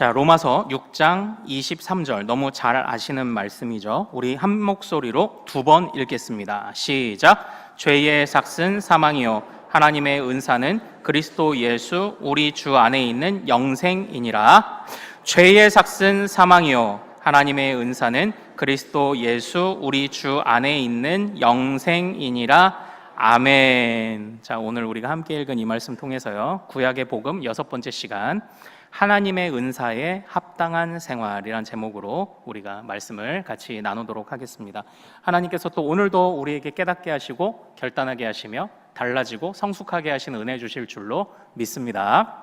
자, 로마서 6장 23절 너무 잘 아시는 말씀이죠. 우리 한 목소리로 두 번 읽겠습니다. 시작. 죄의 삭은 사망이요 하나님의 은사는 그리스도 예수 우리 주 안에 있는 영생이니라. 죄의 삭은 사망이요 하나님의 은사는 그리스도 예수 우리 주 안에 있는 영생이니라. 아멘. 자, 오늘 우리가 함께 읽은 이 말씀 통해서요, 구약의 복음 6번째 시간, 하나님의 은사에 합당한 생활이란 제목으로 우리가 말씀을 같이 나누도록 하겠습니다. 하나님께서 또 오늘도 우리에게 깨닫게 하시고 결단하게 하시며 달라지고 성숙하게 하시는 은혜 주실 줄로 믿습니다.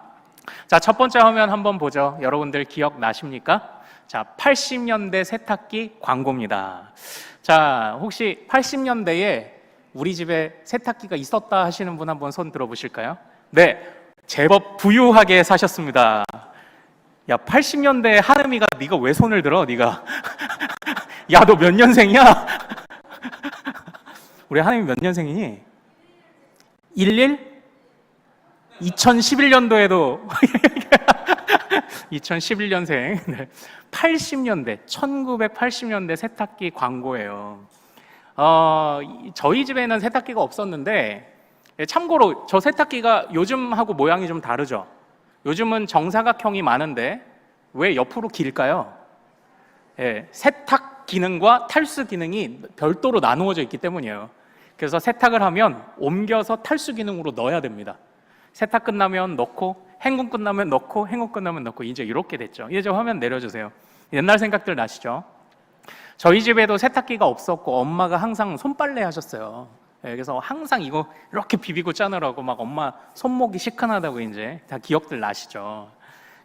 자, 첫 번째 화면 한번 보죠. 여러분들 기억나십니까? 자, 80년대 세탁기 광고입니다. 자, 혹시 80년대에 우리 집에 세탁기가 있었다 하시는 분 한번 손 들어보실까요? 네, 제법 부유하게 사셨습니다. 야, 80년대 하름이가 네가 왜 손을 들어? 네가 야, 너 몇 년생이야? 우리 하름이 몇 년생이니? 2011년도에도 2011년생 80년대 1980년대 세탁기 광고예요. 저희 집에는 세탁기가 없었는데, 참고로 저 세탁기가 요즘하고 모양이 좀 다르죠. 요즘은 정사각형이 많은데 왜 옆으로 길까요? 세탁 기능과 탈수 기능이 별도로 나누어져 있기 때문이에요. 그래서 세탁을 하면 옮겨서 탈수 기능으로 넣어야 됩니다. 세탁 끝나면 넣고, 헹굼 끝나면 넣고, 헹굼 끝나면 넣고, 이제 이렇게 됐죠. 이제 화면 내려주세요. 옛날 생각들 나시죠? 저희 집에도 세탁기가 없었고 엄마가 항상 손빨래 하셨어요. 그래서 항상 이거 이렇게 비비고 짜느라고 막 엄마 손목이 시큰하다고 이제 다 기억들 나시죠.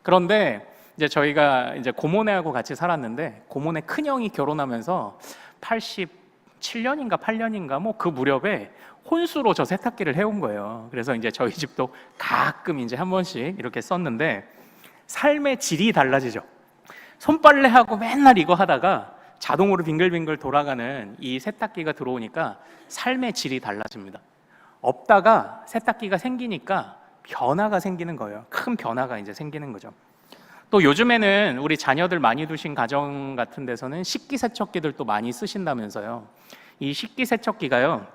그런데 이제 저희가 이제 고모네하고 같이 살았는데, 고모네 큰형이 결혼하면서 87년인가 8년인가 뭐 그 무렵에 혼수로 저 세탁기를 해온 거예요. 그래서 이제 저희 집도 가끔 이제 한 번씩 이렇게 썼는데 삶의 질이 달라지죠. 손빨래하고 맨날 이거 하다가 자동으로 빙글빙글 돌아가는 이 세탁기가 들어오니까 삶의 질이 달라집니다. 없다가 세탁기가 생기니까 변화가 생기는 거예요. 큰 변화가 이제 생기는 거죠. 또 요즘에는 우리 자녀들 많이 두신 가정 같은 데서는 식기세척기들 또 많이 쓰신다면서요. 이 식기세척기가요,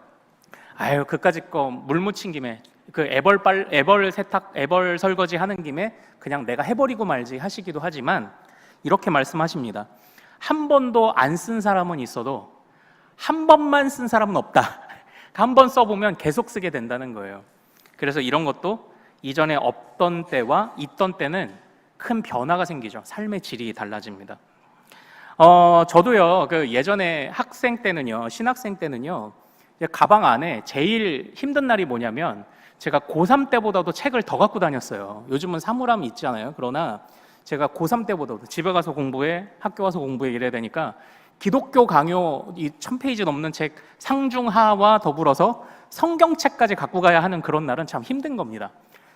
그까짓 거 물 묻힌 김에 그 애벌 설거지 하는 김에 그냥 내가 해버리고 말지 하시기도 하지만, 이렇게 말씀하십니다. 한 번도 안 쓴 사람은 있어도 한 번만 쓴 사람은 없다. 한 번 써보면 계속 쓰게 된다는 거예요. 그래서 이런 것도 이전에 없던 때와 있던 때는 큰 변화가 생기죠. 삶의 질이 달라집니다. 저도요, 예전에 학생 때는요, 신학생 때는요, 가방 안에 제일 힘든 날이 뭐냐면, 제가 고3 때보다도 책을 더 갖고 다녔어요. 요즘은 사물함이 있잖아요. 그러나 제가 고3 때보다도 집에 가서 공부해, 학교 와서 공부해 이래야 되니까 기독교 강요 이 1000페이지 넘는 책 상중하와 더불어서 성경책까지 갖고 가야 하는 그런 날은 참 힘든 겁니다.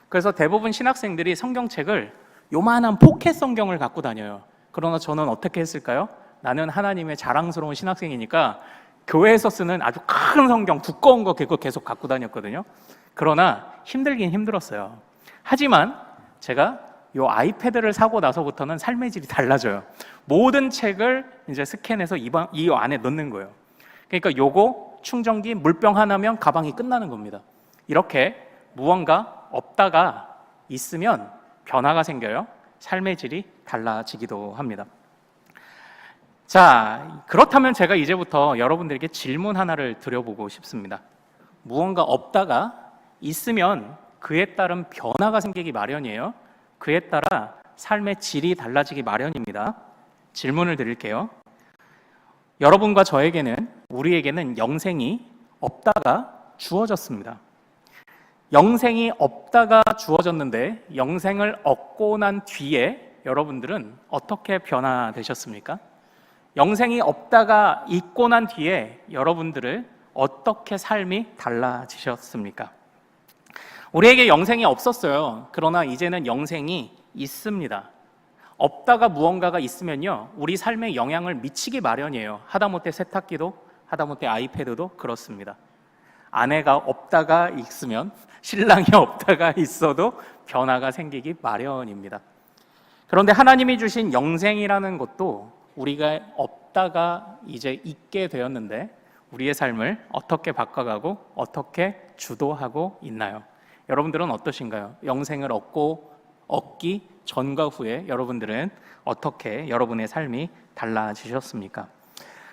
그래서 대부분 신학생들이 성경책을 요만한 포켓 성경을 갖고 다녀요. 그러나 저는 어떻게 했을까요? 나는 하나님의 자랑스러운 신학생이니까 교회에서 쓰는 아주 큰 성경, 두꺼운 거 그거 계속 갖고 다녔거든요. 그러나 힘들긴 힘들었어요. 하지만 제가 요 아이패드를 사고 나서부터는 삶의 질이 달라져요. 모든 책을 이제 스캔해서 이 안에 넣는 거예요. 그러니까 요거 충전기 물병 하나면 가방이 끝나는 겁니다. 이렇게 무언가 없다가 있으면 변화가 생겨요. 삶의 질이 달라지기도 합니다. 자, 그렇다면 제가 이제부터 여러분들에게 질문 하나를 드려보고 싶습니다. 무언가 없다가 있으면 그에 따른 변화가 생기기 마련이에요. 그에 따라 삶의 질이 달라지기 마련입니다. 질문을 드릴게요. 여러분과 저에게는, 우리에게는 영생이 없다가 주어졌습니다. 영생이 없다가 주어졌는데 영생을 얻고 난 뒤에 여러분들은 어떻게 변화되셨습니까? 영생이 없다가 있고 난 뒤에 여러분들을 어떻게 삶이 달라지셨습니까? 우리에게 영생이 없었어요. 그러나 이제는 영생이 있습니다. 없다가 무언가가 있으면요, 우리 삶에 영향을 미치기 마련이에요. 하다못해 세탁기도, 하다못해 아이패드도 그렇습니다. 아내가 없다가 있으면, 신랑이 없다가 있어도 변화가 생기기 마련입니다. 그런데 하나님이 주신 영생이라는 것도 우리가 없다가 이제 있게 되었는데 우리의 삶을 어떻게 바꿔가고 어떻게 주도하고 있나요? 여러분들은 어떠신가요? 영생을 얻기 전과 후에 여러분들은 어떻게 여러분의 삶이 달라지셨습니까?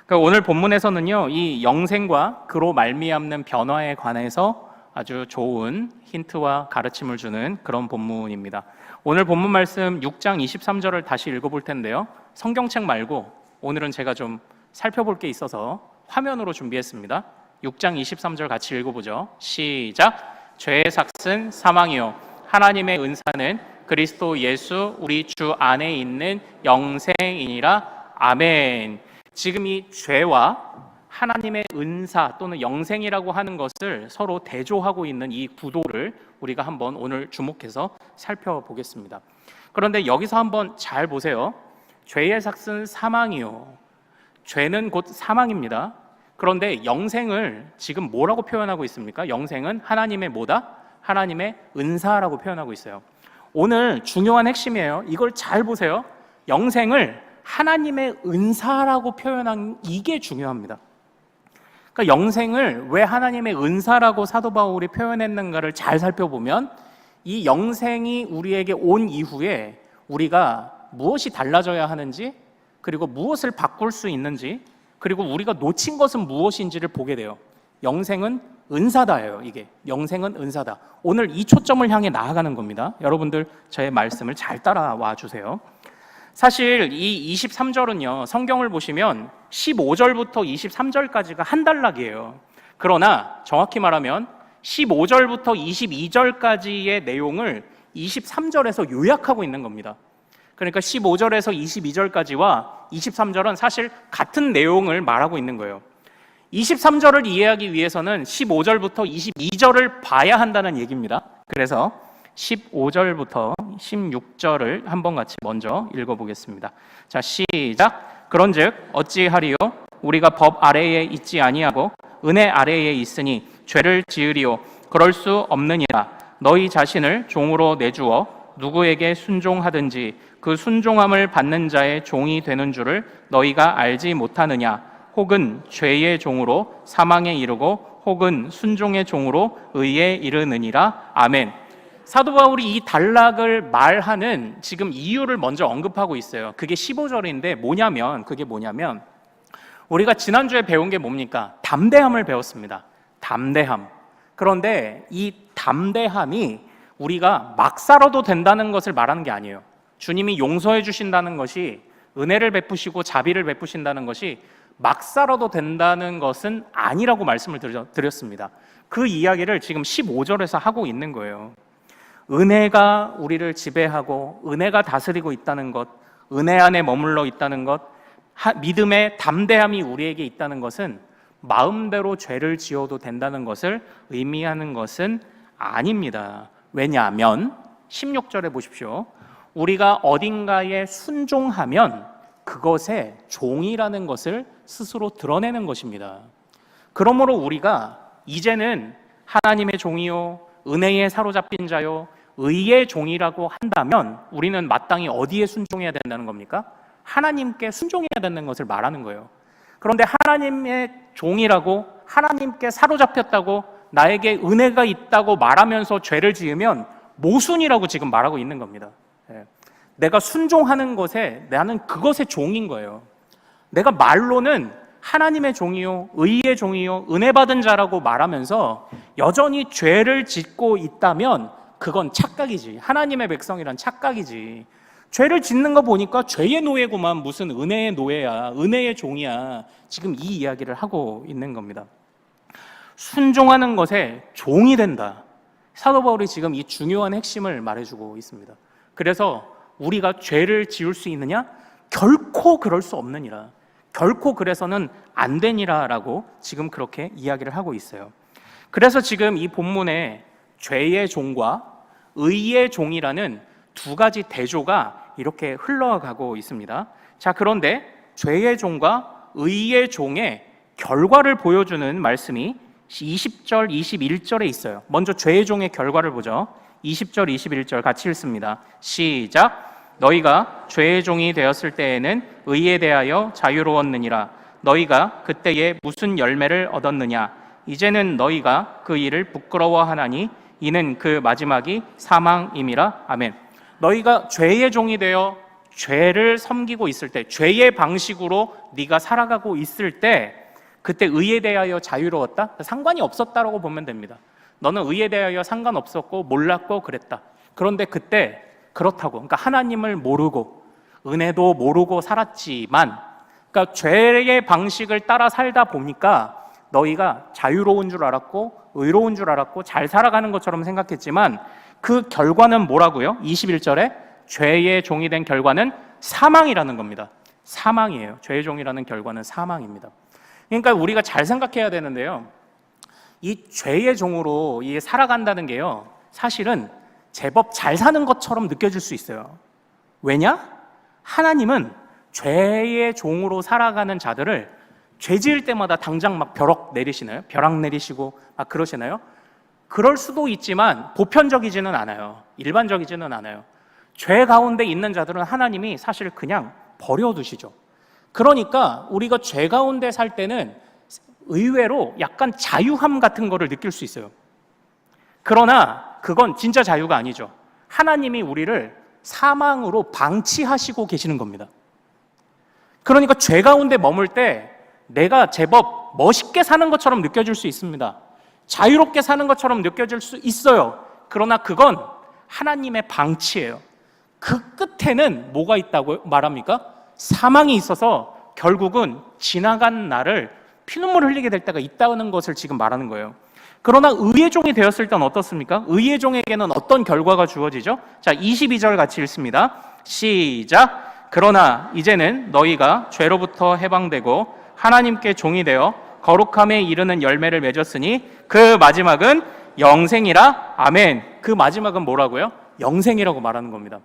그러니까 오늘 본문에서는요, 이 영생과 그로 말미암는 변화에 관해서 아주 좋은 힌트와 가르침을 주는 그런 본문입니다. 오늘 본문 말씀 6장 23절을 다시 읽어볼 텐데요, 성경책 말고 오늘은 제가 좀 살펴볼 게 있어서 화면으로 준비했습니다. 6장 23절 같이 읽어보죠. 시작. 죄의 삭은 사망이요 하나님의 은사는 그리스도 예수 우리 주 안에 있는 영생이니라. 아멘. 지금 이 죄와 하나님의 은사 또는 영생이라고 하는 것을 서로 대조하고 있는 이 구도를 우리가 한번 오늘 주목해서 살펴보겠습니다. 그런데 여기서 한번 잘 보세요. 죄의 삭은 사망이요. 죄는 곧 사망입니다. 그런데 영생을 지금 뭐라고 표현하고 있습니까? 영생은 하나님의 뭐다? 하나님의 은사라고 표현하고 있어요. 오늘 중요한 핵심이에요. 이걸 잘 보세요. 영생을 하나님의 은사라고 표현한 이게 중요합니다. 그러니까 영생을 왜 하나님의 은사라고 사도 바울이 표현했는가를 잘 살펴보면 이 영생이 우리에게 온 이후에 우리가 무엇이 달라져야 하는지, 그리고 무엇을 바꿀 수 있는지, 그리고 우리가 놓친 것은 무엇인지를 보게 돼요. 영생은 은사다예요. 이게 영생은 은사다. 오늘 이 초점을 향해 나아가는 겁니다. 여러분들 저의 말씀을 잘 따라와 주세요. 사실 이 23절은요, 성경을 보시면 15절부터 23절까지가 한 단락이에요. 그러나 정확히 말하면 15절부터 22절까지의 내용을 23절에서 요약하고 있는 겁니다. 그러니까 15절에서 22절까지와 23절은 사실 같은 내용을 말하고 있는 거예요. 23절을 이해하기 위해서는 15절부터 22절을 봐야 한다는 얘기입니다. 그래서 15절부터 16절을 한번 같이 먼저 읽어보겠습니다. 자, 시작. 그런즉 어찌하리요? 우리가 법 아래에 있지 아니하고 은혜 아래에 있으니 죄를 지으리요? 그럴 수 없느니라. 너희 자신을 종으로 내주어 누구에게 순종하든지 그 순종함을 받는 자의 종이 되는 줄을 너희가 알지 못하느냐? 혹은 죄의 종으로 사망에 이르고 혹은 순종의 종으로 의에 이르느니라. 아멘. 사도 바울이 이 단락을 말하는 지금 이유를 먼저 언급하고 있어요. 그게 15절인데 그게 뭐냐면 우리가 지난주에 배운 게 뭡니까? 담대함을 배웠습니다. 담대함. 그런데 이 담대함이 우리가 막 살아도 된다는 것을 말하는 게 아니에요. 주님이 용서해 주신다는 것이, 은혜를 베푸시고 자비를 베푸신다는 것이 막 살아도 된다는 것은 아니라고 말씀을 드렸습니다. 그 이야기를 지금 15절에서 하고 있는 거예요. 은혜가 우리를 지배하고 은혜가 다스리고 있다는 것, 은혜 안에 머물러 있다는 것, 믿음의 담대함이 우리에게 있다는 것은 마음대로 죄를 지어도 된다는 것을 의미하는 것은 아닙니다. 왜냐하면 16절에 보십시오. 우리가 어딘가에 순종하면 그것의 종이라는 것을 스스로 드러내는 것입니다. 그러므로 우리가 이제는 하나님의 종이요, 은혜에 사로잡힌 자요, 의의 종이라고 한다면 우리는 마땅히 어디에 순종해야 된다는 겁니까? 하나님께 순종해야 되는 것을 말하는 거예요. 그런데 하나님의 종이라고, 하나님께 사로잡혔다고, 나에게 은혜가 있다고 말하면서 죄를 지으면 모순이라고 지금 말하고 있는 겁니다. 내가 순종하는 것에, 나는 그것의 종인 거예요. 내가 말로는 하나님의 종이요, 의의 종이요, 은혜 받은 자라고 말하면서 여전히 죄를 짓고 있다면 그건 착각이지. 하나님의 백성이란 착각이지. 죄를 짓는 거 보니까 죄의 노예구만, 무슨 은혜의 노예야, 은혜의 종이야. 지금 이 이야기를 하고 있는 겁니다. 순종하는 것에 종이 된다. 사도 바울이 지금 이 중요한 핵심을 말해주고 있습니다. 그래서 우리가 죄를 지을 수 있느냐? 결코 그럴 수 없느니라. 결코 그래서는 안 되니라라고 지금 그렇게 이야기를 하고 있어요. 그래서 지금 이 본문에 죄의 종과 의의 종이라는 두 가지 대조가 이렇게 흘러가고 있습니다. 자, 그런데 죄의 종과 의의 종의 결과를 보여주는 말씀이 20절, 21절에 있어요. 먼저 죄의 종의 결과를 보죠. 20절, 21절 같이 읽습니다. 시작. 너희가 죄의 종이 되었을 때에는 의에 대하여 자유로웠느니라. 너희가 그때에 무슨 열매를 얻었느냐? 이제는 너희가 그 일을 부끄러워하나니 이는 그 마지막이 사망임이라. 아멘. 너희가 죄의 종이 되어 죄를 섬기고 있을 때, 죄의 방식으로 네가 살아가고 있을 때, 그때 의에 대하여 자유로웠다? 상관이 없었다라고 보면 됩니다. 너는 의에 대하여 상관없었고 몰랐고 그랬다. 그런데 그때 그렇다고, 그러니까 하나님을 모르고 은혜도 모르고 살았지만, 그러니까 죄의 방식을 따라 살다 보니까 너희가 자유로운 줄 알았고 의로운 줄 알았고 잘 살아가는 것처럼 생각했지만 그 결과는 뭐라고요? 21절에 죄의 종이 된 결과는 사망이라는 겁니다. 사망이에요. 죄의 종이라는 결과는 사망입니다. 그러니까 우리가 잘 생각해야 되는데요, 이 죄의 종으로 살아간다는 게요, 사실은 제법 잘 사는 것처럼 느껴질 수 있어요. 왜냐? 하나님은 죄의 종으로 살아가는 자들을 죄 지을 때마다 당장 막 벼락 내리시나요? 벼락 내리시고 막 그러시나요? 그럴 수도 있지만 보편적이지는 않아요. 일반적이지는 않아요. 죄 가운데 있는 자들은 하나님이 사실 그냥 버려두시죠. 그러니까 우리가 죄 가운데 살 때는 의외로 약간 자유함 같은 거를 느낄 수 있어요. 그러나 그건 진짜 자유가 아니죠. 하나님이 우리를 사망으로 방치하시고 계시는 겁니다. 그러니까 죄 가운데 머물 때 내가 제법 멋있게 사는 것처럼 느껴질 수 있습니다. 자유롭게 사는 것처럼 느껴질 수 있어요. 그러나 그건 하나님의 방치예요. 그 끝에는 뭐가 있다고 말합니까? 사망이 있어서 결국은 지나간 날을 피눈물 흘리게 될 때가 있다는 것을 지금 말하는 거예요. 그러나 의의 종이 되었을 땐 어떻습니까? 의의 종에게는 어떤 결과가 주어지죠? 자, 22절 같이 읽습니다. 시작. 그러나 이제는 너희가 죄로부터 해방되고 하나님께 종이 되어 거룩함에 이르는 열매를 맺었으니 그 마지막은 영생이라. 아멘. 그 마지막은 뭐라고요? 영생이라고 말하는 겁니다.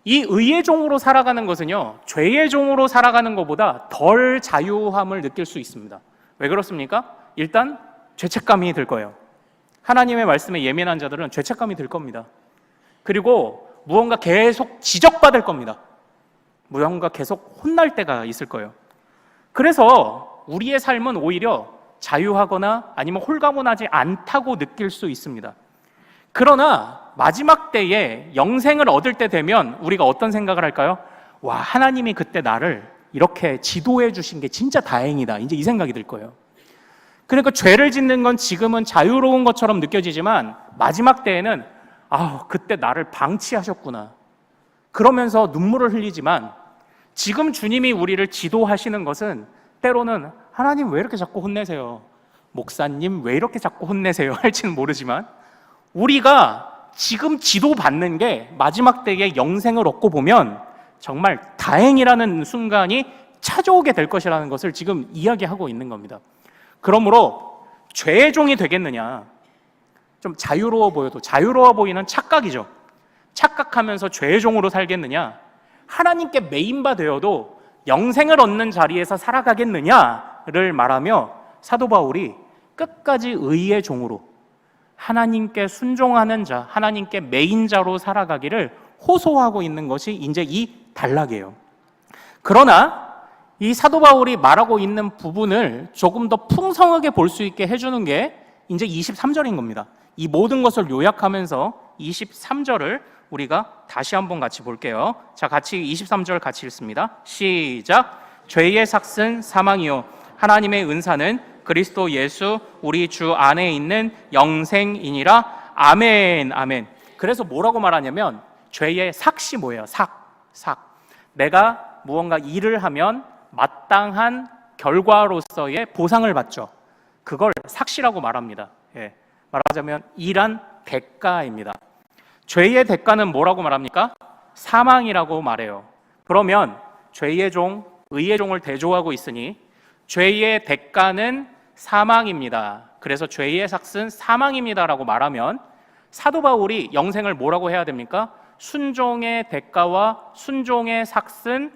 이 의의 종으로 살아가는 것은요, 죄의 종으로 살아가는 것보다 덜 자유함을 느낄 수 있습니다. 왜 그렇습니까? 일단 죄책감이 들 거예요. 하나님의 말씀에 예민한 자들은 죄책감이 들 겁니다. 그리고 무언가 계속 지적받을 겁니다. 무언가 계속 혼날 때가 있을 거예요. 그래서 우리의 삶은 오히려 자유하거나 아니면 홀가분하지 않다고 느낄 수 있습니다. 그러나 마지막 때에 영생을 얻을 때 되면 우리가 어떤 생각을 할까요? 와, 하나님이 그때 나를 이렇게 지도해 주신 게 진짜 다행이다. 이제 이 생각이 들 거예요. 그러니까 죄를 짓는 건 지금은 자유로운 것처럼 느껴지지만 마지막 때에는 그때 나를 방치하셨구나. 그러면서 눈물을 흘리지만 지금 주님이 우리를 지도하시는 것은 때로는 하나님 왜 이렇게 자꾸 혼내세요? 목사님 왜 이렇게 자꾸 혼내세요? 할지는 모르지만 우리가 지금 지도받는 게 마지막 때에 영생을 얻고 보면 정말 다행이라는 순간이 찾아오게 될 것이라는 것을 지금 이야기하고 있는 겁니다. 그러므로 죄의 종이 되겠느냐? 좀 자유로워 보여도 자유로워 보이는 착각이죠. 착각하면서 죄의 종으로 살겠느냐? 하나님께 매인바 되어도 영생을 얻는 자리에서 살아가겠느냐를 말하며 사도 바울이 끝까지 의의 종으로 하나님께 순종하는 자, 하나님께 매인자로 살아가기를 호소하고 있는 것이 이제 이 단락이에요. 그러나 이 사도 바울이 말하고 있는 부분을 조금 더 풍성하게 볼 수 있게 해주는 게 이제 23절인 겁니다. 이 모든 것을 요약하면서 23절을 우리가 다시 한번 같이 볼게요. 자, 같이 23절 같이 읽습니다. 시작. 죄의 삭은 사망이요 하나님의 은사는 그리스도 예수 우리 주 안에 있는 영생이니라. 아멘. 아멘. 그래서 뭐라고 말하냐면 죄의 삭이 뭐예요? 삭. 내가 무언가 일을 하면 마땅한 결과로서의 보상을 받죠. 그걸 삭이라고 말합니다. 말하자면 일한 대가입니다. 죄의 대가는 뭐라고 말합니까? 사망이라고 말해요. 그러면 죄의 종, 의의 종을 대조하고 있으니 죄의 대가는 사망입니다. 그래서 죄의 삭은 사망입니다라고 말하면 사도 바울이 영생을 뭐라고 해야 됩니까? 순종의 대가와 순종의 삭은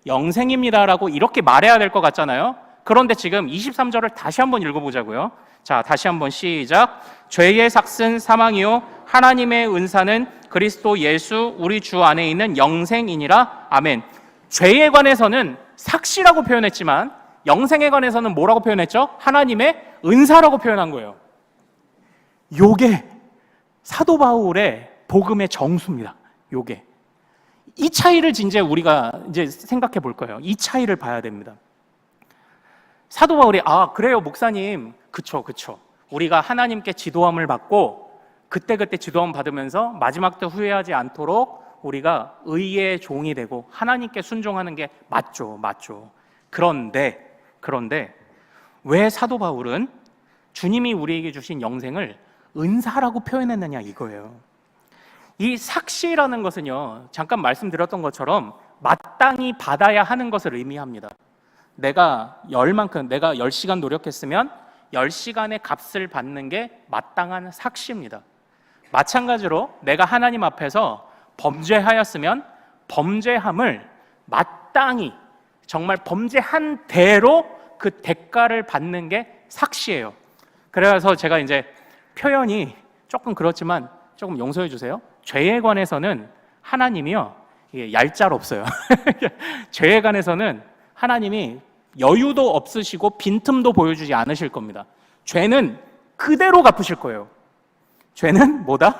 영생입니다라고 이렇게 말해야 될 것 같잖아요. 그런데 지금 23절을 다시 한번 읽어보자고요. 자, 다시 한번 시작. 죄의 삭은 사망이요 하나님의 은사는 그리스도 예수 우리 주 안에 있는 영생이니라. 아멘. 죄에 관해서는 삭시라고 표현했지만 영생에 관해서는 뭐라고 표현했죠? 하나님의 은사라고 표현한 거예요. 요게 사도 바울의 복음의 정수입니다. 요게. 이 차이를 이제 우리가 이제 생각해 볼 거예요. 이 차이를 봐야 됩니다. 사도 바울이 그래요 목사님, 그쵸. 우리가 하나님께 지도함을 받고 그때 지도함 받으면서 마지막 때 후회하지 않도록 우리가 의의 종이 되고 하나님께 순종하는 게 맞죠. 그런데 왜 사도 바울은 주님이 우리에게 주신 영생을 은사라고 표현했느냐 이거예요. 이 삭시라는 것은요, 잠깐 말씀드렸던 것처럼 마땅히 받아야 하는 것을 의미합니다. 내가 10시간 노력했으면 10시간의 값을 받는 게 마땅한 삭시입니다. 마찬가지로 내가 하나님 앞에서 범죄하였으면 범죄함을 마땅히 정말 범죄한 대로 그 대가를 받는 게 삭시예요. 그래서 제가 이제 표현이 조금 그렇지만 조금 용서해 주세요. 죄에 관해서는 하나님이요, 얄짤없어요. 죄에 관해서는 하나님이 여유도 없으시고 빈틈도 보여주지 않으실 겁니다. 죄는 그대로 갚으실 거예요. 죄는 뭐다?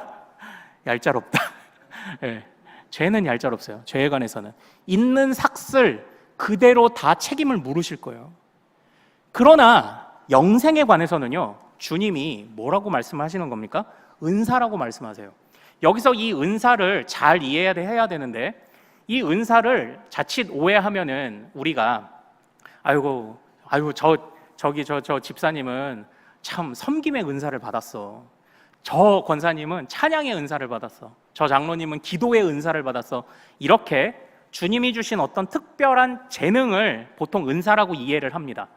얄짤없다. 네, 죄는 얄짤없어요. 죄에 관해서는 있는 삭슬 그대로 다 책임을 물으실 거예요. 그러나 영생에 관해서는요, 주님이 뭐라고 말씀하시는 겁니까? 은사라고 말씀하세요. 여기서 이 은사를 잘 이해해야 되는데, 이 은사를 자칫 오해하면은 우리가 저 집사님은 참 섬김의 은사를 받았어. 저 권사님은 찬양의 은사를 받았어. 저 장로님은 기도의 은사를 받았어. 이렇게 주님이 주신 어떤 특별한 재능을 보통 은사라고 이해를 합니다.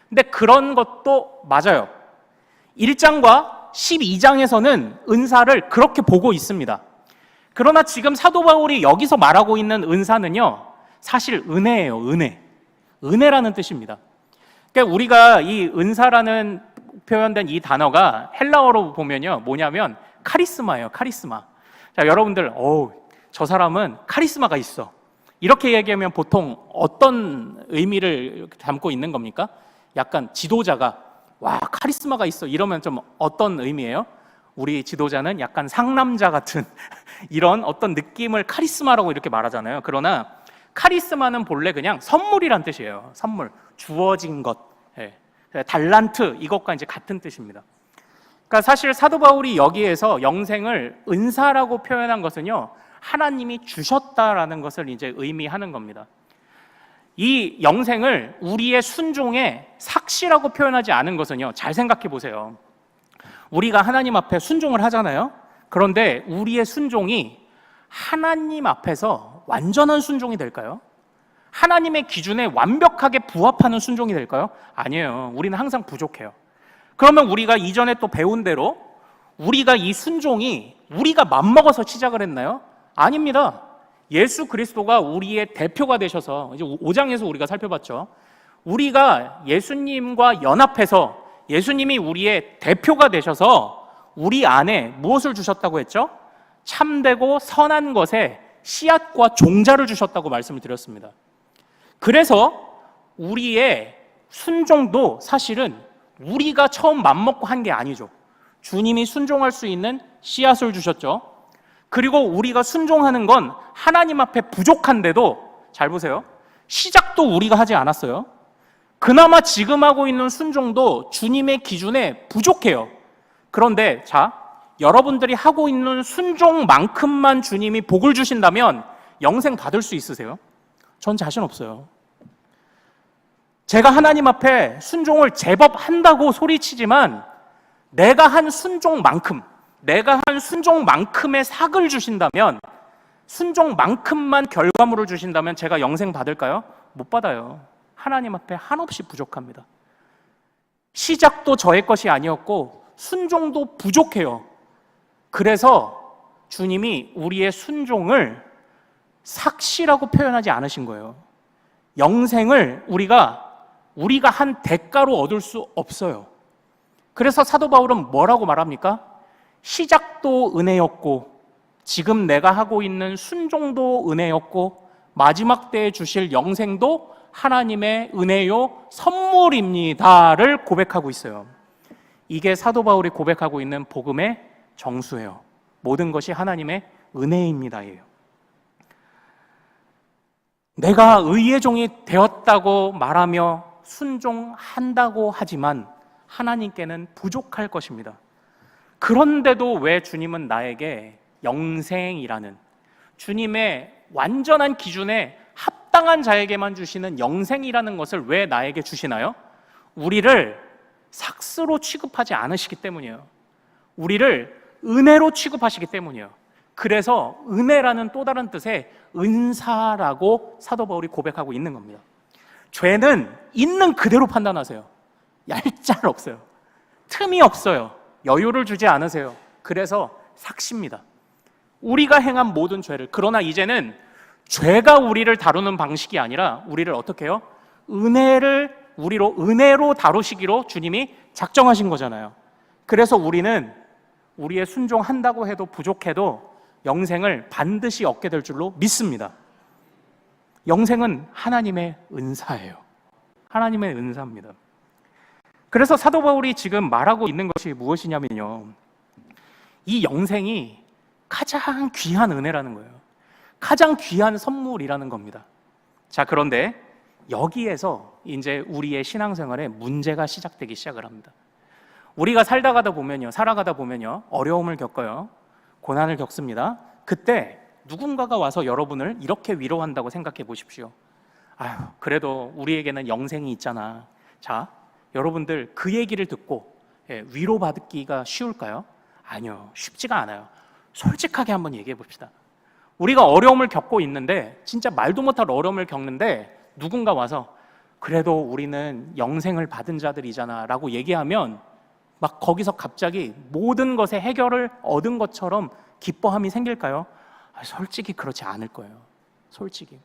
근데 그런 것도 맞아요. 1장과 12장에서는 은사를 그렇게 보고 있습니다. 그러나 지금 사도 바울이 여기서 말하고 있는 은사는요, 사실 은혜예요. 은혜라는 뜻입니다. 그러니까 우리가 이 은사라는 표현된 이 단어가 헬라어로 보면요, 뭐냐면 카리스마예요. 카리스마. 자, 여러분들, 저 사람은 카리스마가 있어, 이렇게 얘기하면 보통 어떤 의미를 담고 있는 겁니까? 약간 지도자가 카리스마가 있어, 이러면 좀 어떤 의미예요? 우리 지도자는 약간 상남자 같은 이런 어떤 느낌을 카리스마라고 이렇게 말하잖아요. 그러나 카리스마는 본래 그냥 선물이란 뜻이에요. 선물, 주어진 것, 달란트, 이것과 이제 같은 뜻입니다. 그러니까 사실 사도 바울이 여기에서 영생을 은사라고 표현한 것은요, 하나님이 주셨다라는 것을 이제 의미하는 겁니다. 이 영생을 우리의 순종의 삭시라고 표현하지 않은 것은요, 잘 생각해 보세요. 우리가 하나님 앞에 순종을 하잖아요. 그런데 우리의 순종이 하나님 앞에서 완전한 순종이 될까요? 하나님의 기준에 완벽하게 부합하는 순종이 될까요? 아니에요. 우리는 항상 부족해요. 그러면 우리가 이전에 또 배운 대로 우리가 이 순종이 우리가 맘먹어서 시작을 했나요? 아닙니다. 예수 그리스도가 우리의 대표가 되셔서, 이제 5장에서 우리가 살펴봤죠. 우리가 예수님과 연합해서 예수님이 우리의 대표가 되셔서 우리 안에 무엇을 주셨다고 했죠? 참되고 선한 것에 씨앗과 종자를 주셨다고 말씀을 드렸습니다. 그래서 우리의 순종도 사실은 우리가 처음 맘먹고 한 게 아니죠. 주님이 순종할 수 있는 씨앗을 주셨죠. 그리고 우리가 순종하는 건 하나님 앞에 부족한데도, 잘 보세요, 시작도 우리가 하지 않았어요. 그나마 지금 하고 있는 순종도 주님의 기준에 부족해요. 그런데 여러분들이 하고 있는 순종만큼만 주님이 복을 주신다면 영생 받을 수 있으세요? 전 자신 없어요. 제가 하나님 앞에 순종을 제법 한다고 소리치지만 내가 한 순종만큼의 삭을 주신다면, 순종만큼만 결과물을 주신다면 제가 영생 받을까요? 못 받아요. 하나님 앞에 한없이 부족합니다. 시작도 저의 것이 아니었고 순종도 부족해요. 그래서 주님이 우리의 순종을 삭시라고 표현하지 않으신 거예요. 영생을 우리가 우리가 한 대가로 얻을 수 없어요. 그래서 사도 바울은 뭐라고 말합니까? 시작도 은혜였고 지금 내가 하고 있는 순종도 은혜였고 마지막 때에 주실 영생도 하나님의 은혜요 선물입니다를 고백하고 있어요. 이게 사도 바울이 고백하고 있는 복음의 정수예요. 모든 것이 하나님의 은혜입니다예요. 내가 의의 종이 되었다고 말하며 순종한다고 하지만 하나님께는 부족할 것입니다. 그런데도 왜 주님은 나에게 영생이라는 주님의 완전한 기준에 합당한 자에게만 주시는 영생이라는 것을 왜 나에게 주시나요? 우리를 삭스로 취급하지 않으시기 때문이에요. 우리를 은혜로 취급하시기 때문이에요. 그래서 은혜라는 또 다른 뜻의 은사라고 사도 바울이 고백하고 있는 겁니다. 죄는 있는 그대로 판단하세요. 얄짤 없어요. 틈이 없어요. 여유를 주지 않으세요. 그래서 삭십니다. 우리가 행한 모든 죄를. 그러나 이제는 죄가 우리를 다루는 방식이 아니라 우리를 어떻게 해요? 우리로 은혜로 다루시기로 주님이 작정하신 거잖아요. 그래서 우리는 우리의 순종한다고 해도 부족해도 영생을 반드시 얻게 될 줄로 믿습니다. 영생은 하나님의 은사예요. 하나님의 은사입니다. 그래서 사도 바울이 지금 말하고 있는 것이 무엇이냐면요, 이 영생이 가장 귀한 은혜라는 거예요. 가장 귀한 선물이라는 겁니다. 자, 그런데 여기에서 이제 우리의 신앙생활에 문제가 시작되기 시작을 합니다. 우리가 살아가다 보면요 어려움을 겪어요. 고난을 겪습니다. 그때 누군가가 와서 여러분을 이렇게 위로한다고 생각해 보십시오. 아유, 그래도 우리에게는 영생이 있잖아. 자, 여러분들 그 얘기를 듣고 위로받기가 쉬울까요? 아니요, 쉽지가 않아요. 솔직하게 한번 얘기해 봅시다. 우리가 어려움을 겪고 있는데, 진짜 말도 못할 어려움을 겪는데 누군가 와서 그래도 우리는 영생을 받은 자들이잖아 라고 얘기하면 막 거기서 갑자기 모든 것의 해결을 얻은 것처럼 기뻐함이 생길까요? 솔직히 그렇지 않을 거예요. 솔직히.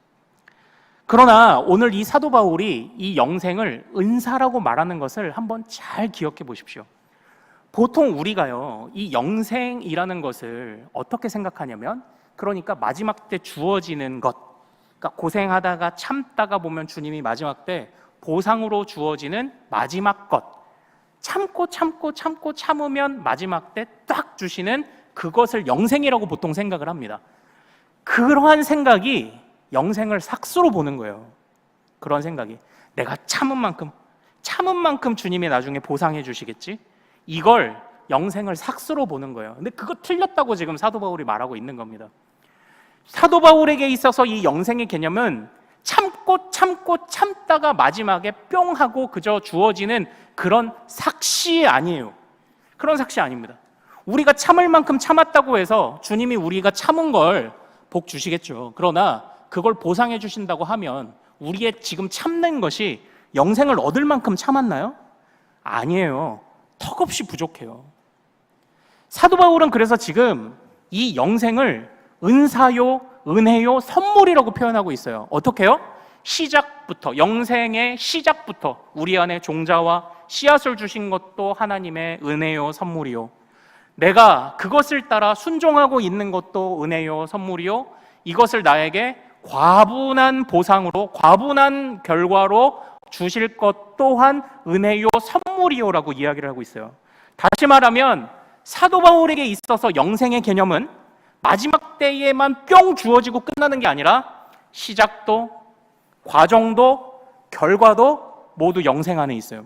그러나 오늘 이 사도 바울이 이 영생을 은사라고 말하는 것을 한번 잘 기억해 보십시오. 보통 우리가요, 이 영생이라는 것을 어떻게 생각하냐면, 그러니까 마지막 때 주어지는 것, 그러니까 고생하다가 참다가 보면 주님이 마지막 때 보상으로 주어지는 마지막 것, 참으면 마지막 때 딱 주시는 그것을 영생이라고 보통 생각을 합니다. 그러한 생각이 영생을 삭스로 보는 거예요. 그런 생각이, 내가 참은 만큼 주님이 나중에 보상해 주시겠지? 이걸 영생을 삭스로 보는 거예요. 근데 그거 틀렸다고 지금 사도 바울이 말하고 있는 겁니다. 사도 바울에게 있어서 이 영생의 개념은 참다가 마지막에 뿅 하고 그저 주어지는 그런 삭시 아니에요. 그런 삭시 아닙니다. 우리가 참을 만큼 참았다고 해서 주님이 우리가 참은 걸 복 주시겠죠. 그러나 그걸 보상해 주신다고 하면 우리의 지금 참는 것이 영생을 얻을 만큼 참았나요? 아니에요. 턱없이 부족해요. 사도 바울은 그래서 지금 이 영생을 은사요, 은혜요, 선물이라고 표현하고 있어요. 어떻게요? 시작부터, 영생의 시작부터 우리 안에 종자와 씨앗을 주신 것도 하나님의 은혜요, 선물이요. 내가 그것을 따라 순종하고 있는 것도 은혜요, 선물이요. 이것을 나에게 과분한 보상으로, 과분한 결과로 주실 것 또한 은혜요, 선물이요라고 이야기를 하고 있어요. 다시 말하면 사도 바울에게 있어서 영생의 개념은 마지막 때에만 뿅 주어지고 끝나는 게 아니라 시작도, 과정도, 결과도 모두 영생 안에 있어요.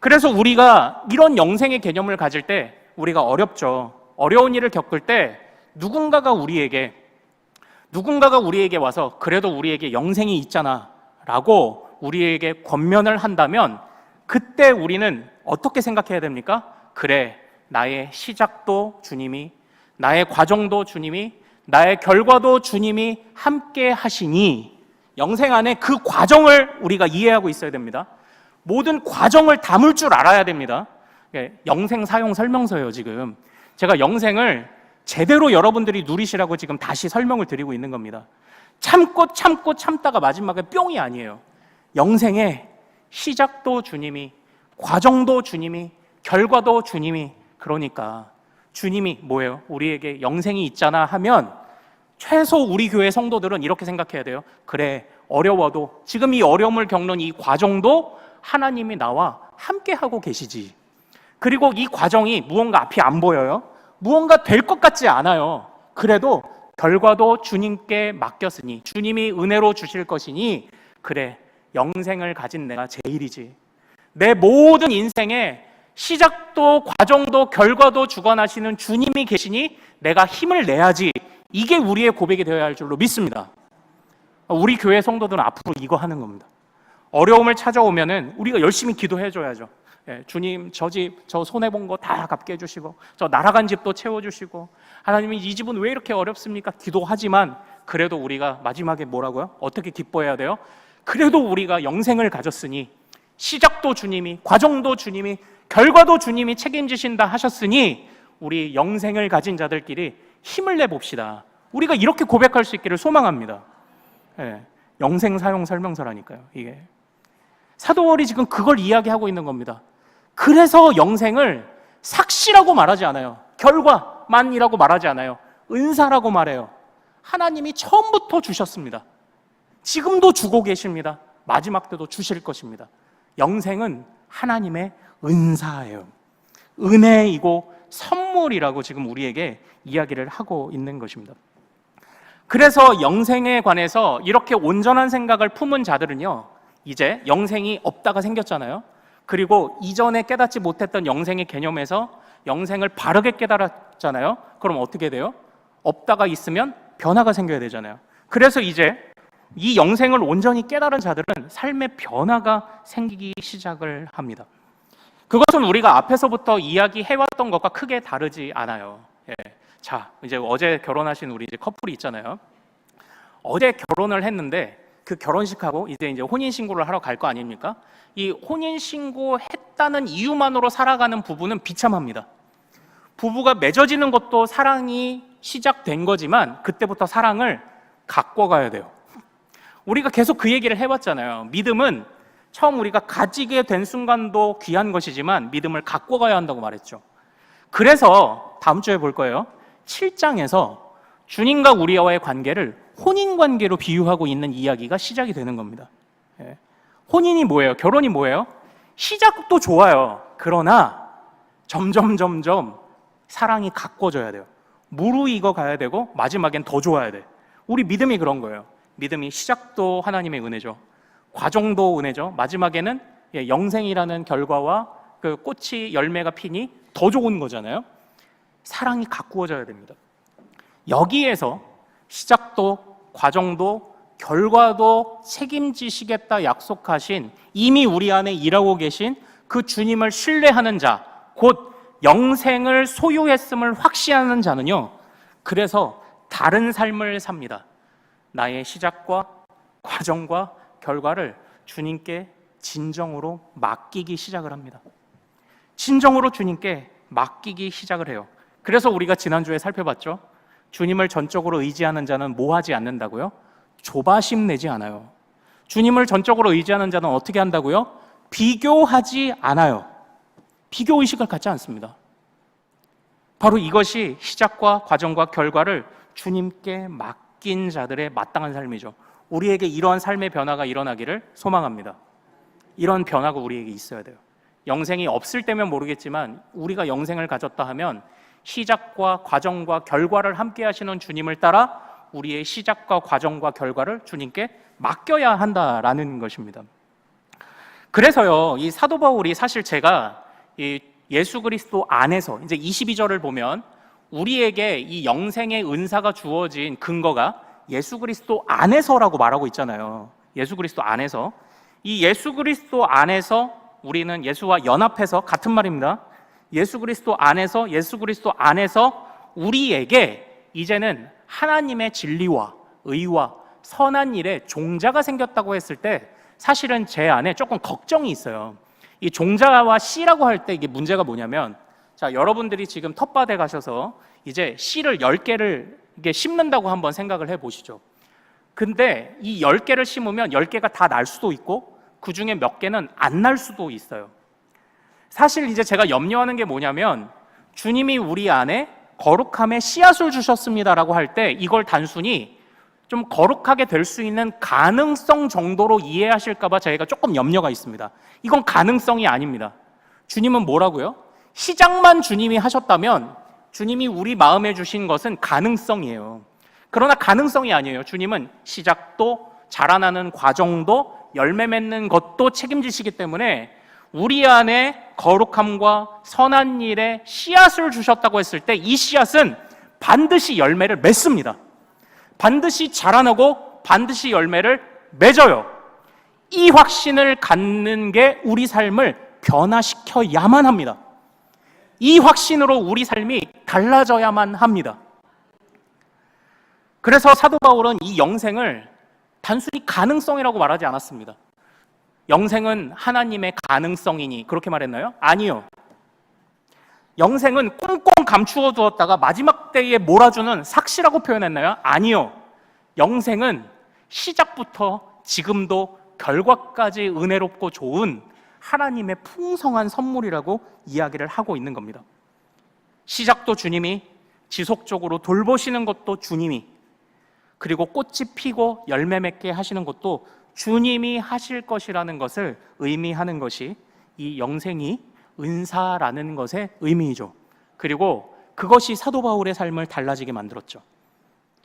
그래서 우리가 이런 영생의 개념을 가질 때 우리가 어렵죠. 어려운 일을 겪을 때 누군가가 우리에게 와서 그래도 우리에게 영생이 있잖아 라고 우리에게 권면을 한다면 그때 우리는 어떻게 생각해야 됩니까? 그래, 나의 시작도 주님이, 나의 과정도 주님이, 나의 결과도 주님이 함께 하시니 영생 안에 그 과정을 우리가 이해하고 있어야 됩니다. 모든 과정을 담을 줄 알아야 됩니다. 영생 사용 설명서예요. 지금 제가 영생을 제대로 여러분들이 누리시라고 지금 다시 설명을 드리고 있는 겁니다. 참다가 마지막에 뿅이 아니에요. 영생에 시작도 주님이, 과정도 주님이, 결과도 주님이. 그러니까 주님이 뭐예요? 우리에게 영생이 있잖아 하면 최소 우리 교회 성도들은 이렇게 생각해야 돼요. 그래, 어려워도 지금 이 어려움을 겪는 이 과정도 하나님이 나와 함께 하고 계시지. 그리고 이 과정이 무언가 앞이 안 보여요. 무언가 될 것 같지 않아요. 그래도 결과도 주님께 맡겼으니, 주님이 은혜로 주실 것이니, 그래, 영생을 가진 내가 제일이지. 내 모든 인생에 시작도 과정도 결과도 주관하시는 주님이 계시니 내가 힘을 내야지. 이게 우리의 고백이 되어야 할 줄로 믿습니다. 우리 교회 성도들은 앞으로 이거 하는 겁니다. 어려움을 찾아오면은 우리가 열심히 기도해줘야죠. 주님, 저 집, 저 손해본 거 다 갚게 해주시고, 저 날아간 집도 채워주시고, 하나님이 이 집은 왜 이렇게 어렵습니까? 기도하지만 그래도 우리가 마지막에 뭐라고요? 어떻게 기뻐해야 돼요? 그래도 우리가 영생을 가졌으니, 시작도 주님이, 과정도 주님이, 결과도 주님이 책임지신다 하셨으니 우리 영생을 가진 자들끼리 힘을 내봅시다. 우리가 이렇게 고백할 수 있기를 소망합니다. 영생 사용 설명서라니까요. 이게 사도 바울이 지금 그걸 이야기하고 있는 겁니다. 그래서 영생을 삭시라고 말하지 않아요. 결과만이라고 말하지 않아요. 은사라고 말해요. 하나님이 처음부터 주셨습니다. 지금도 주고 계십니다. 마지막 때도 주실 것입니다. 영생은 하나님의 은사예요. 은혜이고 선물이라고 지금 우리에게 이야기를 하고 있는 것입니다. 그래서 영생에 관해서 이렇게 온전한 생각을 품은 자들은요, 이제 영생이 없다가 생겼잖아요. 그리고 이전에 깨닫지 못했던 영생의 개념에서 영생을 바르게 깨달았잖아요. 그럼 어떻게 돼요? 없다가 있으면 변화가 생겨야 되잖아요. 그래서 이제 이 영생을 온전히 깨달은 자들은 삶의 변화가 생기기 시작을 합니다. 그것은 우리가 앞에서부터 이야기해왔던 것과 크게 다르지 않아요. 자, 이제 어제 결혼하신 우리 이제 커플이 있잖아요. 어제 결혼을 했는데 그 결혼식하고 이제 혼인신고를 하러 갈 거 아닙니까? 이 혼인신고 했다는 이유만으로 살아가는 부부는 비참합니다. 부부가 맺어지는 것도 사랑이 시작된 거지만 그때부터 사랑을 갖고 가야 돼요. 우리가 계속 그 얘기를 해왔잖아요. 믿음은 처음 우리가 가지게 된 순간도 귀한 것이지만 믿음을 갖고 가야 한다고 말했죠. 그래서 다음 주에 볼 거예요. 7장에서 주님과 우리와의 관계를 혼인관계로 비유하고 있는 이야기가 시작이 되는 겁니다. 혼인이 뭐예요? 결혼이 뭐예요? 시작도 좋아요. 그러나 점점 사랑이 가꿔져야 돼요. 무르익어 가야 되고 마지막엔 더 좋아야 돼. 우리 믿음이 그런 거예요. 믿음이 시작도 하나님의 은혜죠. 과정도 은혜죠. 마지막에는 영생이라는 결과와 그 꽃이 열매가 피니 더 좋은 거잖아요. 사랑이 가꾸어져야 됩니다. 여기에서 시작도 과정도 결과도 책임지시겠다 약속하신, 이미 우리 안에 일하고 계신 그 주님을 신뢰하는 자, 곧 영생을 소유했음을 확신하는 자는요, 그래서 다른 삶을 삽니다. 나의 시작과 과정과 결과를 주님께 진정으로 맡기기 시작을 합니다. 진정으로 주님께 맡기기 시작을 해요. 그래서 우리가 지난주에 살펴봤죠. 주님을 전적으로 의지하는 자는 뭐 하지 않는다고요? 조바심 내지 않아요. 주님을 전적으로 의지하는 자는 어떻게 한다고요? 비교하지 않아요. 비교의식을 갖지 않습니다. 바로 이것이 시작과 과정과 결과를 주님께 맡긴 자들의 마땅한 삶이죠. 우리에게 이러한 삶의 변화가 일어나기를 소망합니다. 이런 변화가 우리에게 있어야 돼요. 영생이 없을 때면 모르겠지만 우리가 영생을 가졌다 하면 시작과 과정과 결과를 함께 하시는 주님을 따라 우리의 시작과 과정과 결과를 주님께 맡겨야 한다라는 것입니다. 그래서요, 이 사도 바울이 사실 제가 이 예수 그리스도 안에서 이제 22절을 보면 우리에게 이 영생의 은사가 주어진 근거가 예수 그리스도 안에서라고 말하고 있잖아요. 예수 그리스도 안에서. 이 예수 그리스도 안에서 우리는 예수와 연합해서, 같은 말입니다. 예수 그리스도 안에서 우리에게 이제는 하나님의 진리와 의와 선한 일에 종자가 생겼다고 했을 때 사실은 제 안에 조금 걱정이 있어요. 이 종자와 씨라고 할 때 이게 문제가 뭐냐면, 자, 여러분들이 지금 텃밭에 가셔서 이제 씨를 10개를 이게 심는다고 한번 생각을 해보시죠. 근데 이 10개를 심으면 10개가 다 날 수도 있고 그 중에 몇 개는 안 날 수도 있어요. 사실 이제 제가 염려하는 게 뭐냐면 주님이 우리 안에 거룩함의 씨앗을 주셨습니다라고 할 때 이걸 단순히 좀 거룩하게 될 수 있는 가능성 정도로 이해하실까 봐 저희가 조금 염려가 있습니다. 이건 가능성이 아닙니다. 주님은 뭐라고요? 시작만 주님이 하셨다면 주님이 우리 마음에 주신 것은 가능성이에요. 그러나 가능성이 아니에요. 주님은 시작도, 자라나는 과정도, 열매 맺는 것도 책임지시기 때문에 우리 안에 거룩함과 선한 일에 씨앗을 주셨다고 했을 때 이 씨앗은 반드시 열매를 맺습니다. 반드시 자라나고 반드시 열매를 맺어요. 이 확신을 갖는 게 우리 삶을 변화시켜야만 합니다. 이 확신으로 우리 삶이 달라져야만 합니다. 그래서 사도 바울은 이 영생을 단순히 가능성이라고 말하지 않았습니다. 영생은 하나님의 가능성이니 그렇게 말했나요? 아니요. 영생은 꽁꽁 감추어 두었다가 마지막 때에 몰아주는 삭시라고 표현했나요? 아니요. 영생은 시작부터 지금도 결과까지 은혜롭고 좋은 하나님의 풍성한 선물이라고 이야기를 하고 있는 겁니다. 시작도 주님이, 지속적으로 돌보시는 것도 주님이, 그리고 꽃이 피고 열매 맺게 하시는 것도 주님이 하실 것이라는 것을 의미하는 것이 이 영생이 은사라는 것의 의미이죠. 그리고 그것이 사도 바울의 삶을 달라지게 만들었죠.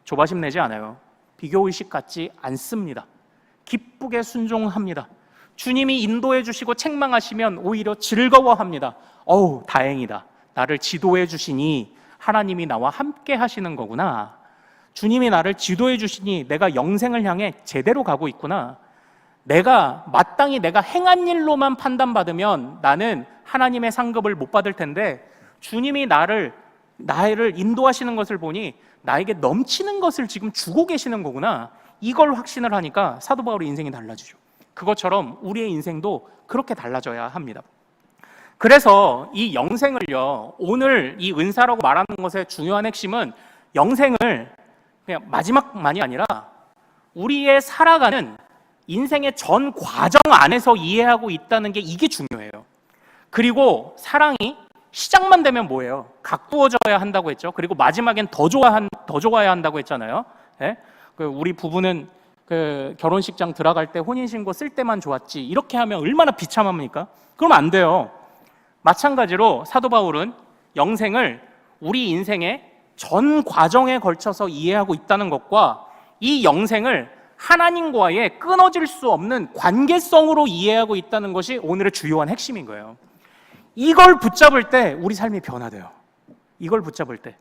조바심 내지 않아요. 비교의식 갖지 않습니다. 기쁘게 순종합니다. 주님이 인도해 주시고 책망하시면 오히려 즐거워합니다. 어우, 다행이다. 나를 지도해 주시니 하나님이 나와 함께 하시는 거구나. 주님이 나를 지도해 주시니 내가 영생을 향해 제대로 가고 있구나. 내가 마땅히 내가 행한 일로만 판단받으면 나는 하나님의 상급을 못 받을 텐데 주님이 나를 인도하시는 것을 보니 나에게 넘치는 것을 지금 주고 계시는 거구나. 이걸 확신을 하니까 사도 바울의 인생이 달라지죠. 그것처럼 우리의 인생도 그렇게 달라져야 합니다. 그래서 이 영생을요, 오늘 이 은사라고 말하는 것의 중요한 핵심은 영생을 그냥 마지막만이 아니라 우리의 살아가는 인생의 전 과정 안에서 이해하고 있다는 게 이게 중요해요. 그리고 사랑이 시작만 되면 뭐예요? 가꾸어져야 한다고 했죠. 그리고 마지막엔 더 좋아야 한다고 했잖아요. 네? 우리 부부는 결혼식장 들어갈 때 혼인신고 쓸 때만 좋았지 이렇게 하면 얼마나 비참합니까? 그러면 안 돼요. 마찬가지로 사도 바울은 영생을 우리 인생의 전 과정에 걸쳐서 이해하고 있다는 것과 이 영생을 하나님과의 끊어질 수 없는 관계성으로 이해하고 있다는 것이 오늘의 주요한 핵심인 거예요. 이걸 붙잡을 때 우리 삶이 변화돼요. 이걸 붙잡을 때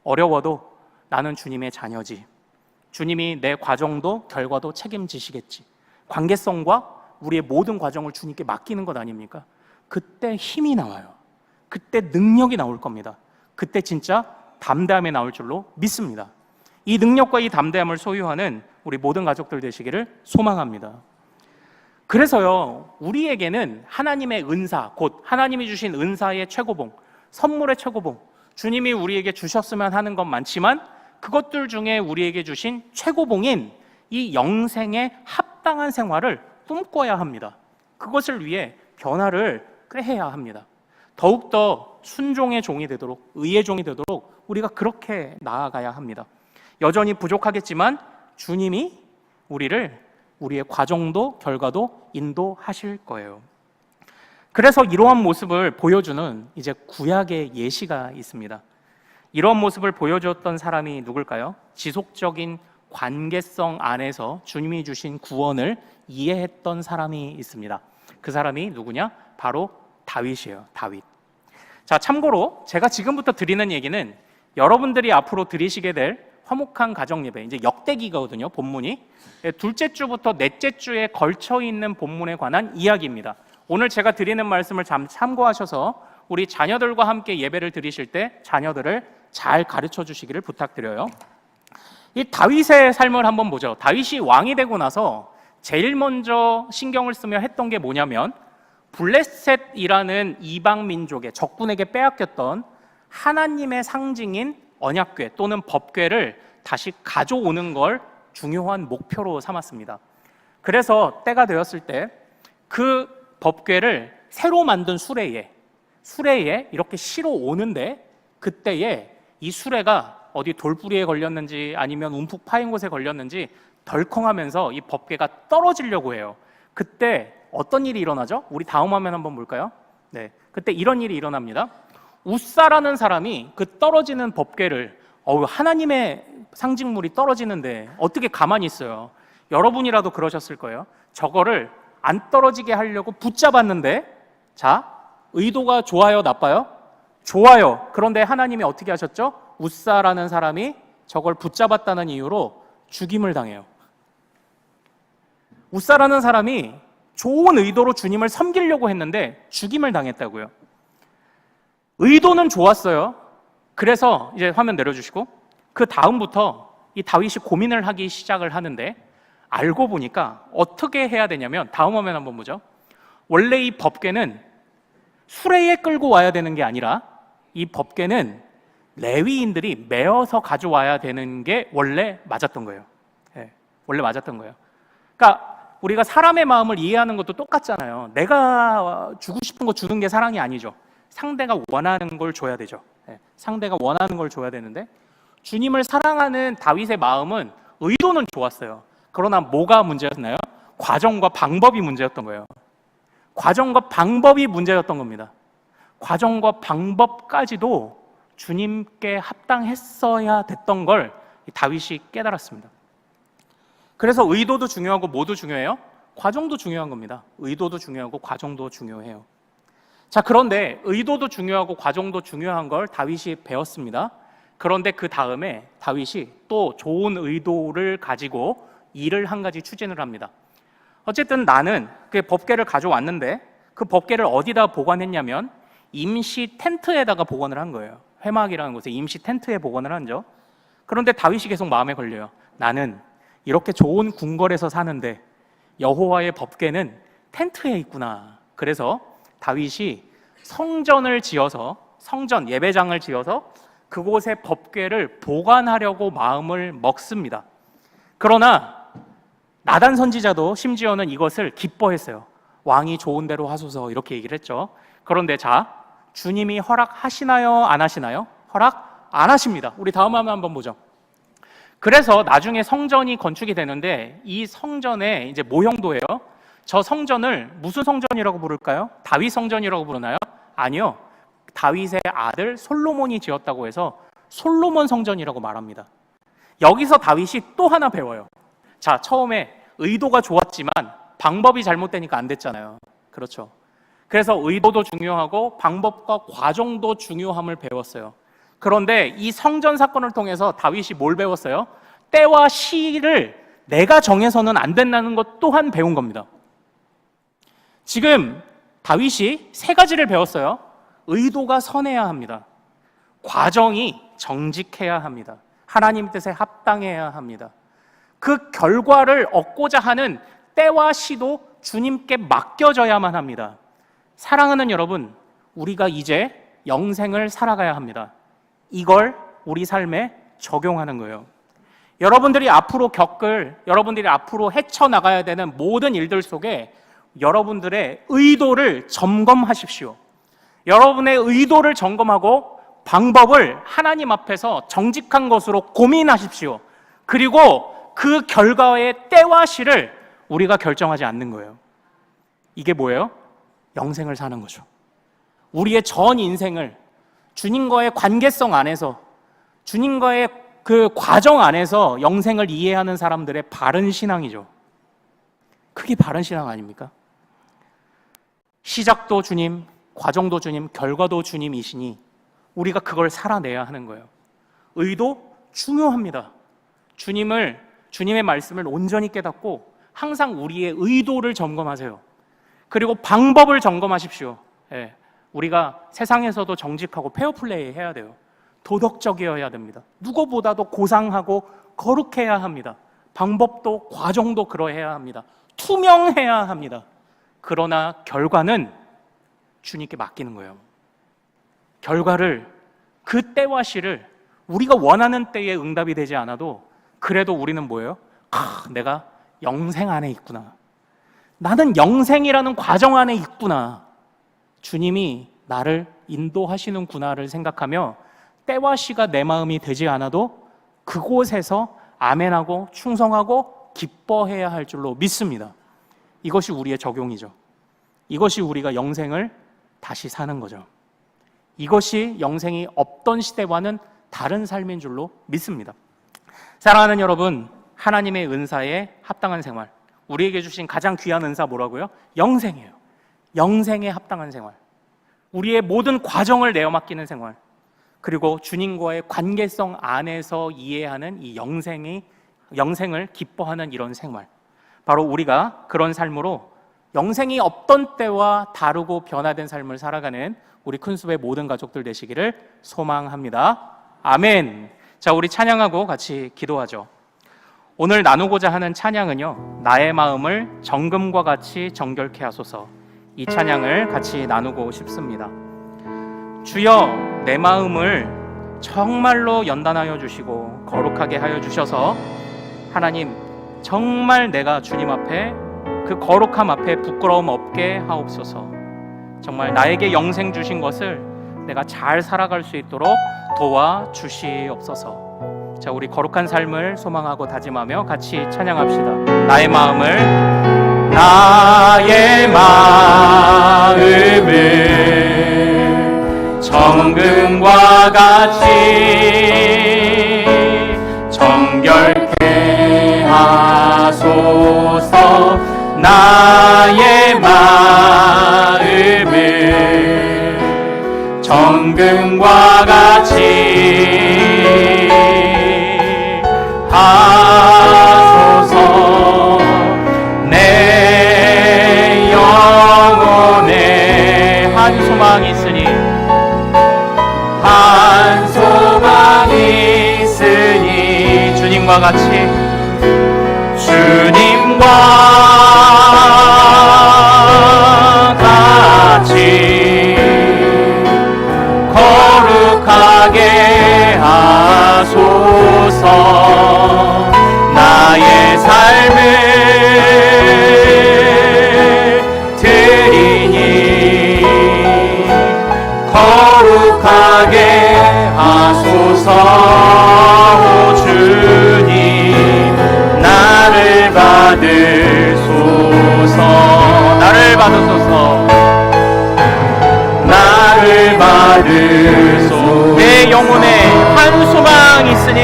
어려워도 나는 주님의 자녀지. 주님이 내 과정도 결과도 책임지시겠지. 관계성과 우리의 모든 과정을 주님께 맡기는 것 아닙니까? 그때 힘이 나와요. 그때 능력이 나올 겁니다. 그때 진짜 담대함이 나올 줄로 믿습니다. 이 능력과 이 담대함을 소유하는 우리 모든 가족들 되시기를 소망합니다. 그래서요, 우리에게는 하나님의 은사, 곧 하나님이 주신 은사의 최고봉, 선물의 최고봉, 주님이 우리에게 주셨으면 하는 것 많지만 그것들 중에 우리에게 주신 최고봉인 이 영생에 합당한 생활을 꿈꿔야 합니다. 그것을 위해 변화를 꾀해야 합니다. 더욱더 순종의 종이 되도록, 의의 종이 되도록 우리가 그렇게 나아가야 합니다. 여전히 부족하겠지만 주님이 우리의 과정도 결과도 인도하실 거예요. 그래서 이러한 모습을 보여주는 이제 구약의 예시가 있습니다. 이런 모습을 보여줬던 사람이 누굴까요? 지속적인 관계성 안에서 주님이 주신 구원을 이해했던 사람이 있습니다. 그 사람이 누구냐? 바로 다윗이에요. 다윗. 자, 참고로 제가 지금부터 드리는 얘기는 여러분들이 앞으로 드리시게 될 화목한 가정예배, 이제 역대기거든요, 본문이. 둘째 주부터 넷째 주에 걸쳐 있는 본문에 관한 이야기입니다. 오늘 제가 드리는 말씀을 참고하셔서 우리 자녀들과 함께 예배를 드리실 때 자녀들을 잘 가르쳐 주시기를 부탁드려요. 이 다윗의 삶을 한번 보죠. 다윗이 왕이 되고 나서 제일 먼저 신경을 쓰며 했던 게 뭐냐면 블레셋이라는 이방 민족의 적군에게 빼앗겼던 하나님의 상징인 언약궤 또는 법궤를 다시 가져오는 걸 중요한 목표로 삼았습니다. 그래서 때가 되었을 때 그 법궤를 새로 만든 수레에 이렇게 실어 오는데, 그때에 이 수레가 어디 돌부리에 걸렸는지 아니면 움푹 파인 곳에 걸렸는지 덜컹하면서 이 법궤가 떨어지려고 해요. 그때 어떤 일이 일어나죠? 우리 다음 화면 한번 볼까요? 네, 그때 이런 일이 일어납니다. 웃사라는 사람이 그 떨어지는 법궤를, 하나님의 상징물이 떨어지는데 어떻게 가만히 있어요? 여러분이라도 그러셨을 거예요. 저거를 안 떨어지게 하려고 붙잡았는데, 자, 의도가 좋아요, 나빠요? 좋아요. 그런데 하나님이 어떻게 하셨죠? 웃사라는 사람이 저걸 붙잡았다는 이유로 죽임을 당해요. 웃사라는 사람이 좋은 의도로 주님을 섬기려고 했는데 죽임을 당했다고요. 의도는 좋았어요. 그래서 이제 화면 내려주시고, 그 다음부터 이 다윗이 고민을 하기 시작을 하는데, 알고 보니까 어떻게 해야 되냐면, 다음 화면 한번 보죠. 원래 이 법궤는 수레에 끌고 와야 되는 게 아니라 이 법궤는 레위인들이 메어서 가져와야 되는 게 원래 맞았던 거예요. 네, 원래 맞았던 거예요. 그러니까 우리가 사람의 마음을 이해하는 것도 똑같잖아요. 내가 주고 싶은 거 주는 게 사랑이 아니죠. 상대가 원하는 걸 줘야 되죠. 네, 상대가 원하는 걸 줘야 되는데, 주님을 사랑하는 다윗의 마음은 의도는 좋았어요. 그러나 뭐가 문제였나요? 과정과 방법이 문제였던 거예요. 과정과 방법이 문제였던 겁니다. 과정과 방법까지도 주님께 합당했어야 됐던 걸 다윗이 깨달았습니다. 그래서 의도도 중요하고 뭐도 중요해요? 과정도 중요한 겁니다. 의도도 중요하고 과정도 중요해요. 자, 그런데 의도도 중요하고 과정도 중요한 걸 다윗이 배웠습니다. 그런데 그 다음에 다윗이 또 좋은 의도를 가지고 일을 한 가지 추진을 합니다. 어쨌든 나는 그 법궤를 가져왔는데, 그 법궤를 어디다 보관했냐면 임시 텐트에다가 보관을 한 거예요. 회막이라는 곳에 임시 텐트에 보관을 한죠. 그런데 다윗이 계속 마음에 걸려요. 나는 이렇게 좋은 궁궐에서 사는데 여호와의 법궤는 텐트에 있구나. 그래서 다윗이 성전을 지어서, 성전 예배장을 지어서 그곳에 법궤를 보관하려고 마음을 먹습니다. 그러나 나단 선지자도 심지어는 이것을 기뻐했어요. 왕이 좋은 대로 하소서, 이렇게 얘기를 했죠. 그런데 자, 주님이 허락하시나요? 안 하시나요? 허락 안 하십니다. 우리 다음 화면 한번 보죠. 그래서 나중에 성전이 건축이 되는데, 이 성전의 이제 모형도예요. 저 성전을 무슨 성전이라고 부를까요? 다윗 성전이라고 부르나요? 아니요. 다윗의 아들 솔로몬이 지었다고 해서 솔로몬 성전이라고 말합니다. 여기서 다윗이 또 하나 배워요. 자, 처음에 의도가 좋았지만 방법이 잘못되니까 안 됐잖아요. 그렇죠. 그래서 의도도 중요하고 방법과 과정도 중요함을 배웠어요. 그런데 이 성전 사건을 통해서 다윗이 뭘 배웠어요? 때와 시를 내가 정해서는 안 된다는 것 또한 배운 겁니다. 지금 다윗이 세 가지를 배웠어요. 의도가 선해야 합니다. 과정이 정직해야 합니다. 하나님 뜻에 합당해야 합니다. 그 결과를 얻고자 하는 때와 시도 주님께 맡겨져야만 합니다. 사랑하는 여러분, 우리가 이제 영생을 살아가야 합니다. 이걸 우리 삶에 적용하는 거예요. 여러분들이 앞으로 여러분들이 앞으로 헤쳐나가야 되는 모든 일들 속에 여러분들의 의도를 점검하십시오. 여러분의 의도를 점검하고 방법을 하나님 앞에서 정직한 것으로 고민하십시오. 그리고 그 결과의 때와 시를 우리가 결정하지 않는 거예요. 이게 뭐예요? 영생을 사는 거죠. 우리의 전 인생을 주님과의 관계성 안에서, 주님과의 그 과정 안에서 영생을 이해하는 사람들의 바른 신앙이죠. 그게 바른 신앙 아닙니까? 시작도 주님, 과정도 주님, 결과도 주님이시니 우리가 그걸 살아내야 하는 거예요. 의도 중요합니다. 주님의 말씀을 온전히 깨닫고 항상 우리의 의도를 점검하세요. 그리고 방법을 점검하십시오. 예, 우리가 세상에서도 정직하고 페어플레이 해야 돼요. 도덕적이어야 됩니다. 누구보다도 고상하고 거룩해야 합니다. 방법도 과정도 그러해야 합니다. 투명해야 합니다. 그러나 결과는 주님께 맡기는 거예요. 결과를, 그 때와 시를 우리가 원하는 때에 응답이 되지 않아도 그래도 우리는 뭐예요? 내가 영생 안에 있구나. 나는 영생이라는 과정 안에 있구나. 주님이 나를 인도하시는구나를 생각하며 때와 시가 내 마음이 되지 않아도 그곳에서 아멘하고 충성하고 기뻐해야 할 줄로 믿습니다. 이것이 우리의 적용이죠. 이것이 우리가 영생을 다시 사는 거죠. 이것이 영생이 없던 시대와는 다른 삶인 줄로 믿습니다. 사랑하는 여러분, 하나님의 은사에 합당한 생활, 우리에게 주신 가장 귀한 은사 뭐라고요? 영생이에요. 영생에 합당한 생활, 우리의 모든 과정을 내어 맡기는 생활, 그리고 주님과의 관계성 안에서 이해하는 이 영생을 기뻐하는 이런 생활, 바로 우리가 그런 삶으로 영생이 없던 때와 다르고 변화된 삶을 살아가는 우리 큰숲의 모든 가족들 되시기를 소망합니다. 아멘. 자, 우리 찬양하고 같이 기도하죠. 오늘 나누고자 하는 찬양은요, 나의 마음을 정금과 같이 정결케 하소서. 이 찬양을 같이 나누고 싶습니다. 주여, 내 마음을 정말로 연단하여 주시고 거룩하게 하여 주셔서 하나님, 정말 내가 주님 앞에 그 거룩함 앞에 부끄러움 없게 하옵소서. 정말 나에게 영생 주신 것을 내가 잘 살아갈 수 있도록 도와주시옵소서. 자, 우리 거룩한 삶을 소망하고 다짐하며 같이 찬양합시다. 나의 마음을 정금과 같이 정결케 하소서. 나의 마음을 정금과 같이 하소서. 내 영혼에 한 소망이 있으니 한 소망이 있으니 주님과 같이 거룩하게 하소서. 나의 삶을 드리니 거룩하게 하소서. 오 주님, 나를 받으소서. 나를 받으소서. 나를 받으소서. 내 영혼에 한 소망 있으니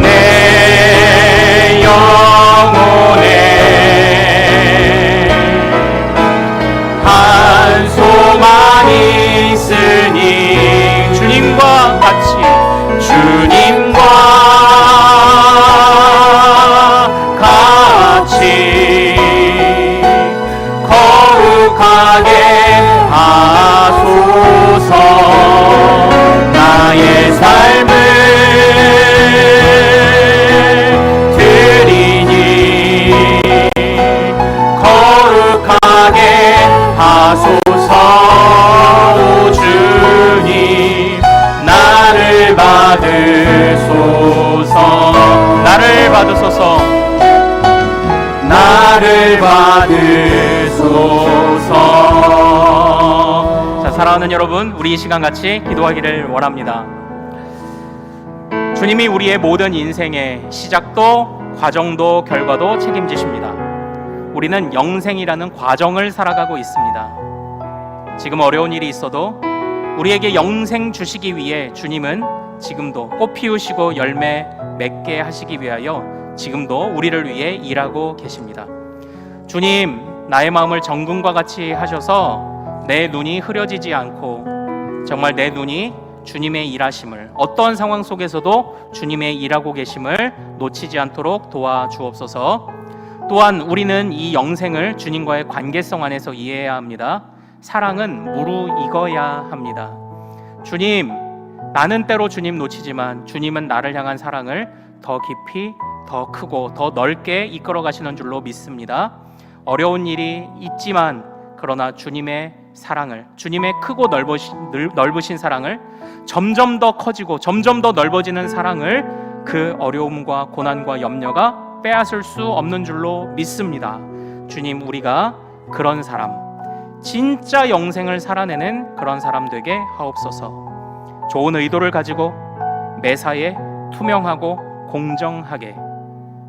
내 영혼에 한 소망이 있으니 주님과 같이 거룩하게 하소서. 나의 삶을 드리니 거룩하게 하소서. 오 주님, 나를 받으소서. 나를 받으소서. 나를 받으소서. 자, 사랑하는 여러분, 우리 이 시간 같이 기도하기를 원합니다. 주님이 우리의 모든 인생의 시작도 과정도 결과도 책임지십니다. 우리는 영생이라는 과정을 살아가고 있습니다. 지금 어려운 일이 있어도 우리에게 영생 주시기 위해 주님은 지금도 꽃 피우시고 열매 맺게 하시기 위하여 지금도 우리를 위해 일하고 계십니다. 주님, 나의 마음을 정금과 같이 하셔서 내 눈이 흐려지지 않고 정말 내 눈이 주님의 일하심을, 어떤 상황 속에서도 주님의 일하고 계심을 놓치지 않도록 도와주옵소서. 또한 우리는 이 영생을 주님과의 관계성 안에서 이해해야 합니다. 사랑은 무르익어야 합니다. 주님, 나는 때로 주님 놓치지만 주님은 나를 향한 사랑을 더 깊이, 더 크고 더 넓게 이끌어 가시는 줄로 믿습니다. 어려운 일이 있지만 그러나 주님의 사랑을, 주님의 크고 넓으신 사랑을, 점점 더 커지고 점점 더 넓어지는 사랑을 그 어려움과 고난과 염려가 빼앗을 수 없는 줄로 믿습니다. 주님, 우리가 그런 사람, 진짜 영생을 살아내는 그런 사람 되게 하옵소서. 좋은 의도를 가지고 매사에 투명하고 공정하게,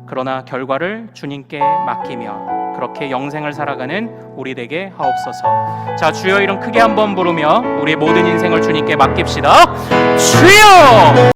그러나 결과를 주님께 맡기며 그렇게 영생을 살아가는 우리 되게 하옵소서. 자, 주여 이름 크게 한번 부르며 우리의 모든 인생을 주님께 맡깁시다. 주여!